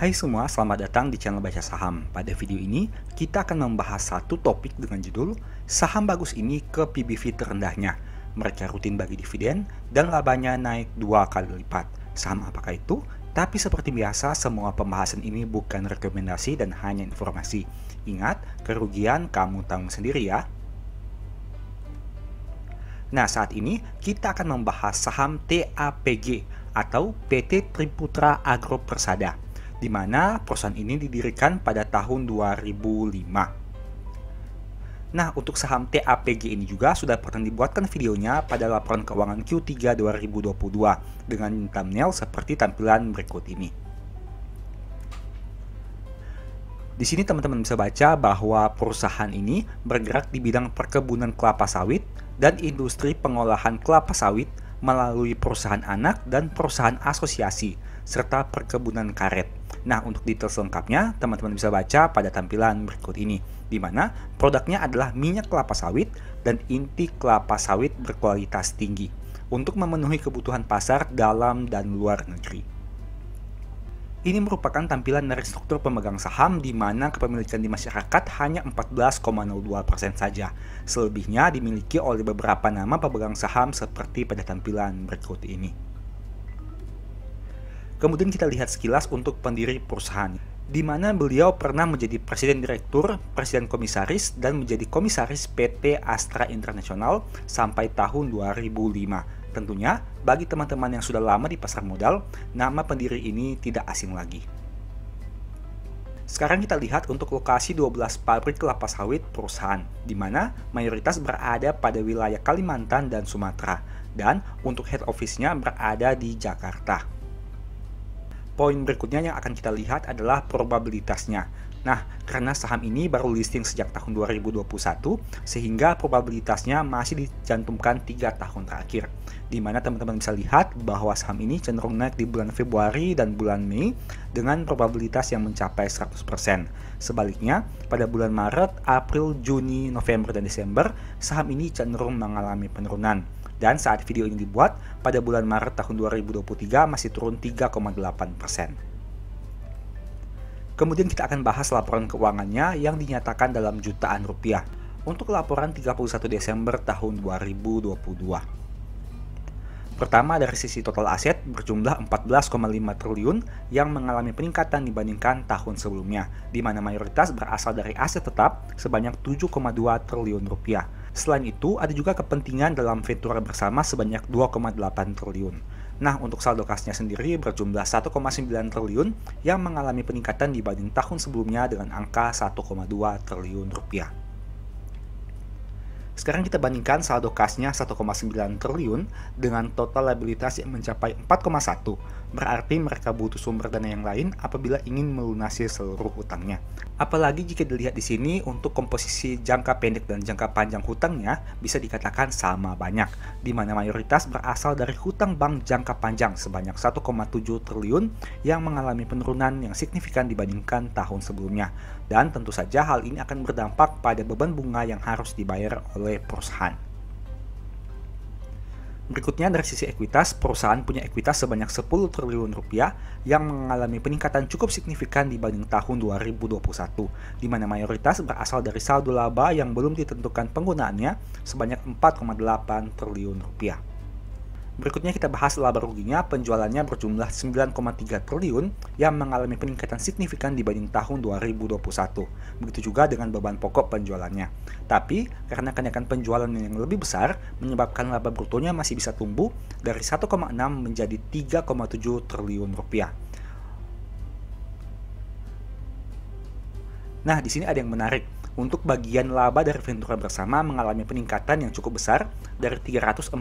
Hai semua, selamat datang di channel Baca Saham. Pada video ini, kita akan membahas satu topik dengan judul Saham bagus ini ke PBV terendahnya. Mereka rutin bagi dividen dan labanya naik 2 kali lipat. Saham apakah itu? Tapi seperti biasa, semua pembahasan ini bukan rekomendasi dan hanya informasi. Ingat, kerugian kamu tanggung sendiri ya. Nah, saat ini kita akan membahas saham TAPG atau PT Triputra Agro Persada, di mana perusahaan ini didirikan pada tahun 2005. Nah, untuk saham TAPG ini juga sudah pernah dibuatkan videonya pada laporan keuangan Q3 2022 dengan thumbnail seperti tampilan berikut ini. Di sini teman-teman bisa baca bahwa perusahaan ini bergerak di bidang perkebunan kelapa sawit dan industri pengolahan kelapa sawit melalui perusahaan anak dan perusahaan asosiasi, serta perkebunan karet. Nah, untuk detail selengkapnya, teman-teman bisa baca pada tampilan berikut ini, di mana produknya adalah minyak kelapa sawit dan inti kelapa sawit berkualitas tinggi untuk memenuhi kebutuhan pasar dalam dan luar negeri. Ini merupakan tampilan dari struktur pemegang saham di mana kepemilikan di masyarakat hanya 14,02% saja. Selebihnya dimiliki oleh beberapa nama pemegang saham seperti pada tampilan berikut ini. Kemudian kita lihat sekilas untuk pendiri perusahaan, di mana beliau pernah menjadi presiden direktur, presiden komisaris, dan menjadi komisaris PT Astra International sampai tahun 2005. Tentunya, bagi teman-teman yang sudah lama di pasar modal, nama pendiri ini tidak asing lagi. Sekarang kita lihat untuk lokasi 12 pabrik kelapa sawit perusahaan, di mana mayoritas berada pada wilayah Kalimantan dan Sumatera, dan untuk head office-nya berada di Jakarta. Poin berikutnya yang akan kita lihat adalah probabilitasnya. Nah, karena saham ini baru listing sejak tahun 2021, sehingga probabilitasnya masih dicantumkan 3 tahun terakhir. Di mana teman-teman bisa lihat bahwa saham ini cenderung naik di bulan Februari dan bulan Mei dengan probabilitas yang mencapai 100%. Sebaliknya, pada bulan Maret, April, Juni, November, dan Desember, saham ini cenderung mengalami penurunan. Dan saat video ini dibuat, pada bulan Maret tahun 2023 masih turun 3,8%. Kemudian kita akan bahas laporan keuangannya yang dinyatakan dalam jutaan rupiah untuk laporan 31 Desember tahun 2022. Pertama, dari sisi total aset berjumlah 14,5 triliun yang mengalami peningkatan dibandingkan tahun sebelumnya, di mana mayoritas berasal dari aset tetap sebanyak 7,2 triliun rupiah. Selain itu, ada juga kepentingan dalam ventura bersama sebanyak 2,8 triliun. Nah, untuk saldo kasnya sendiri berjumlah 1,9 triliun yang mengalami peningkatan dibanding tahun sebelumnya dengan angka 1,2 triliun rupiah. Sekarang kita bandingkan saldo kasnya 1,9 triliun dengan total liabilitas yang mencapai 4,1. Berarti mereka butuh sumber dana yang lain apabila ingin melunasi seluruh hutangnya. Apalagi jika dilihat di sini untuk komposisi jangka pendek dan jangka panjang hutangnya bisa dikatakan sama banyak, di mana mayoritas berasal dari hutang bank jangka panjang sebanyak 1,7 triliun yang mengalami penurunan yang signifikan dibandingkan tahun sebelumnya. Dan tentu saja hal ini akan berdampak pada beban bunga yang harus dibayar oleh perusahaan. Berikutnya dari sisi ekuitas, perusahaan punya ekuitas sebanyak 10 triliun rupiah yang mengalami peningkatan cukup signifikan dibanding tahun 2021, di mana mayoritas berasal dari saldo laba yang belum ditentukan penggunaannya sebanyak 4,8 triliun rupiah. Berikutnya kita bahas laba ruginya, penjualannya berjumlah 9,3 triliun yang mengalami peningkatan signifikan dibanding tahun 2021. Begitu juga dengan beban pokok penjualannya. Tapi, karena kenaikan penjualan yang lebih besar, menyebabkan laba brutonya masih bisa tumbuh dari 1,6 menjadi 3,7 triliun rupiah. Nah, di sini ada yang menarik. Untuk bagian laba dari ventura bersama mengalami peningkatan yang cukup besar dari 348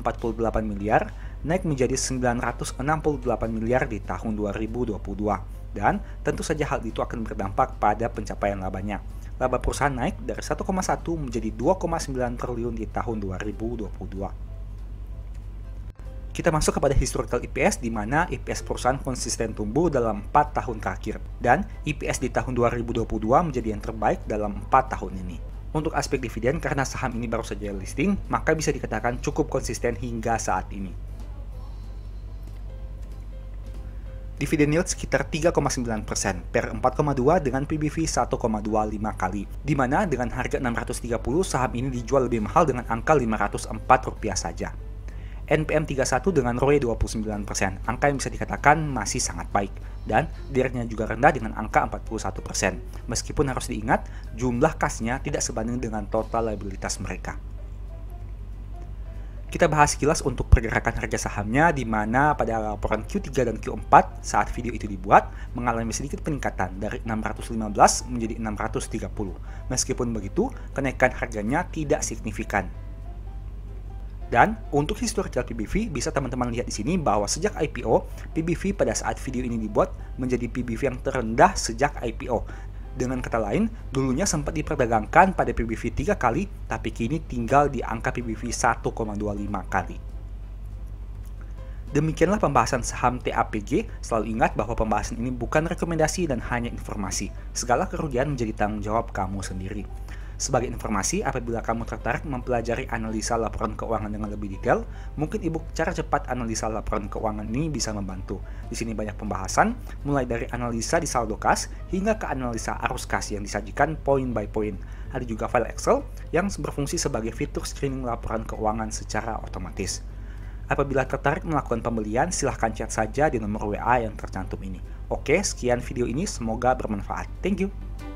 miliar naik menjadi 968 miliar di tahun 2022. Dan tentu saja hal itu akan berdampak pada pencapaian labanya. Laba perusahaan naik dari 1,1 menjadi 2,9 triliun di tahun 2022. Kita masuk kepada historical EPS di mana EPS perusahaan konsisten tumbuh dalam 4 tahun terakhir dan EPS di tahun 2022 menjadi yang terbaik dalam 4 tahun ini. Untuk aspek dividen, karena saham ini baru saja listing, maka bisa dikatakan cukup konsisten hingga saat ini. Dividend yield sekitar 3,9% per 4,2 dengan PBV 1,25 kali. Di mana dengan harga 630 saham ini dijual lebih mahal dengan angka Rp504 saja. NPM 31 dengan ROE 29%, angka yang bisa dikatakan masih sangat baik. Dan DER-nya juga rendah dengan angka 41%. Meskipun harus diingat, jumlah kasnya tidak sebanding dengan total liabilitas mereka. Kita bahas sekilas untuk pergerakan harga sahamnya, di mana pada laporan Q3 dan Q4 saat video itu dibuat mengalami sedikit peningkatan dari 615 menjadi 630. Meskipun begitu, kenaikan harganya tidak signifikan. Dan untuk historical PBV, bisa teman-teman lihat di sini bahwa sejak IPO, PBV pada saat video ini dibuat menjadi PBV yang terendah sejak IPO. Dengan kata lain, dulunya sempat diperdagangkan pada PBV 3 kali, tapi kini tinggal di angka PBV 1,25 kali. Demikianlah pembahasan saham TAPG. Selalu ingat bahwa pembahasan ini bukan rekomendasi dan hanya informasi. Segala kerugian menjadi tanggung jawab kamu sendiri. Sebagai informasi, apabila kamu tertarik mempelajari analisa laporan keuangan dengan lebih detail, mungkin ebook Cara Cepat Analisa Laporan Keuangan ini bisa membantu. Di sini banyak pembahasan, mulai dari analisa di saldo kas hingga ke analisa arus kas yang disajikan poin by poin. Ada juga file Excel yang berfungsi sebagai fitur screening laporan keuangan secara otomatis. Apabila tertarik melakukan pembelian, silahkan chat saja di nomor WA yang tercantum ini. Oke, sekian video ini, semoga bermanfaat. Thank you.